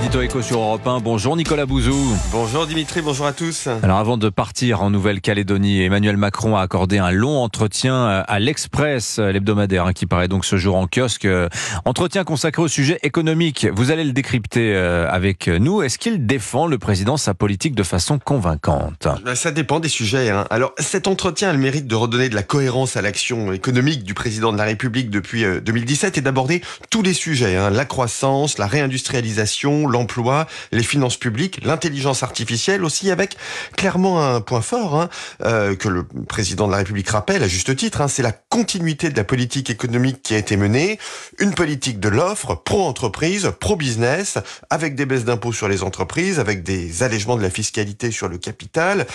l'édito éco sur Europe 1. Bonjour Nicolas Bouzou. Bonjour Dimitri, bonjour à tous. Alors avant de partir en Nouvelle-Calédonie, Emmanuel Macron a accordé un long entretien à l'Express, l'hebdomadaire, qui paraît donc ce jour en kiosque. Entretien consacré au sujet économique. Vous allez le décrypter avec nous. Est-ce qu'il défend, le président, sa politique de façon convaincante ? Ça dépend des sujets. Alors cet entretien a le mérite de redonner de la cohérence à l'action économique du président de la République depuis 2017 et d'aborder tous les sujets. La croissance, la réindustrialisation, l'emploi, les finances publiques, l'intelligence artificielle aussi, avec clairement un point fort que le président de la République rappelle à juste titre, c'est la continuité de la politique économique qui a été menée, une politique de l'offre, pro-entreprise, pro-business, avec des baisses d'impôts sur les entreprises, avec des allègements de la fiscalité sur le capital,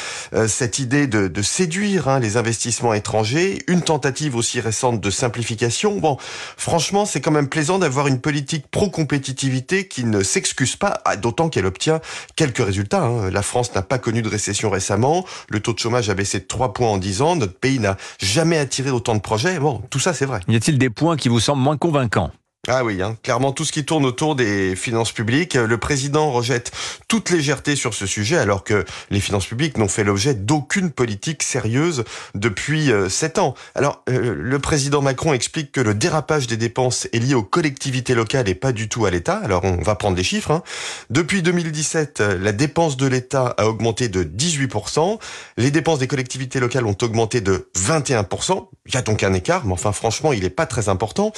cette idée de séduire les investissements étrangers, une tentative aussi récente de simplification. Bon, franchement, c'est quand même plaisant d'avoir une politique pro-compétitivité qui ne s'excuse pas, d'autant qu'elle obtient quelques résultats. La France n'a pas connu de récession récemment, le taux de chômage a baissé de 3 points en 10 ans, notre pays n'a jamais attiré autant de projets. Bon, tout ça c'est vrai. Y a-t-il des points qui vous semblent moins convaincants ? Ah oui, clairement tout ce qui tourne autour des finances publiques. Le président rejette toute légèreté sur ce sujet alors que les finances publiques n'ont fait l'objet d'aucune politique sérieuse depuis 7 ans. Alors, le président Macron explique que le dérapage des dépenses est lié aux collectivités locales et pas du tout à l'État. Alors, on va prendre les chiffres. Depuis 2017, la dépense de l'État a augmenté de 18%. Les dépenses des collectivités locales ont augmenté de 21%. Il y a donc un écart, mais enfin franchement, il n'est pas très important.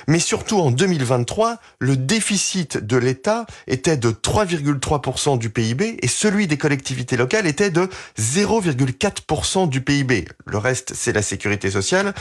Mais surtout en 2023, le déficit de l'État était de 3,3% du PIB et celui des collectivités locales était de 0,4% du PIB. Le reste, c'est la sécurité sociale.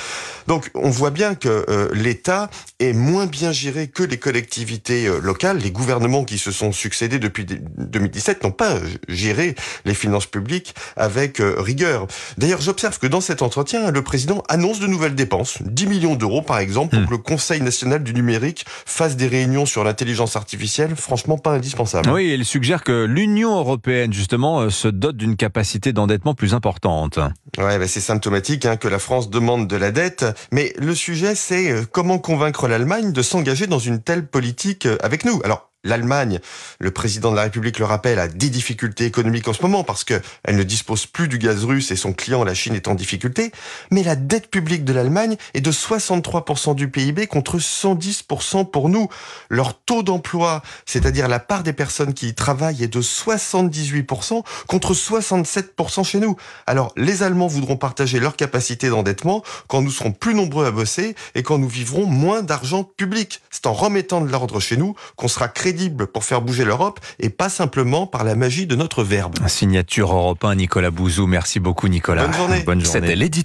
Donc, on voit bien que l'État est moins bien géré que les collectivités locales. Les gouvernements qui se sont succédés depuis 2017 n'ont pas géré les finances publiques avec rigueur. D'ailleurs, j'observe que dans cet entretien, le président annonce de nouvelles dépenses, 10 millions d'euros par exemple, pour que le Conseil national du numérique fasse des réunions sur l'intelligence artificielle, franchement pas indispensable. Oui, il suggère que l'Union européenne, justement, se dote d'une capacité d'endettement plus importante. Ouais, c'est symptomatique que la France demande de la dette, mais le sujet c'est comment convaincre l'Allemagne de s'engager dans une telle politique avec nous. Alors, l'Allemagne, le président de la République le rappelle, a des difficultés économiques en ce moment parce qu'elle ne dispose plus du gaz russe et son client, la Chine, est en difficulté. Mais la dette publique de l'Allemagne est de 63% du PIB contre 110% pour nous. Leur taux d'emploi, c'est-à-dire la part des personnes qui y travaillent, est de 78% contre 67% chez nous. Alors, les Allemands voudront partager leur capacité d'endettement quand nous serons plus nombreux à bosser et quand nous vivrons moins d'argent public. C'est en remettant de l'ordre chez nous qu'on sera crédible pour faire bouger l'Europe et pas simplement par la magie de notre verbe. Signature Europe 1, Nicolas Bouzou. Merci beaucoup Nicolas. Bonne journée. Bonne journée. C'était l'édito.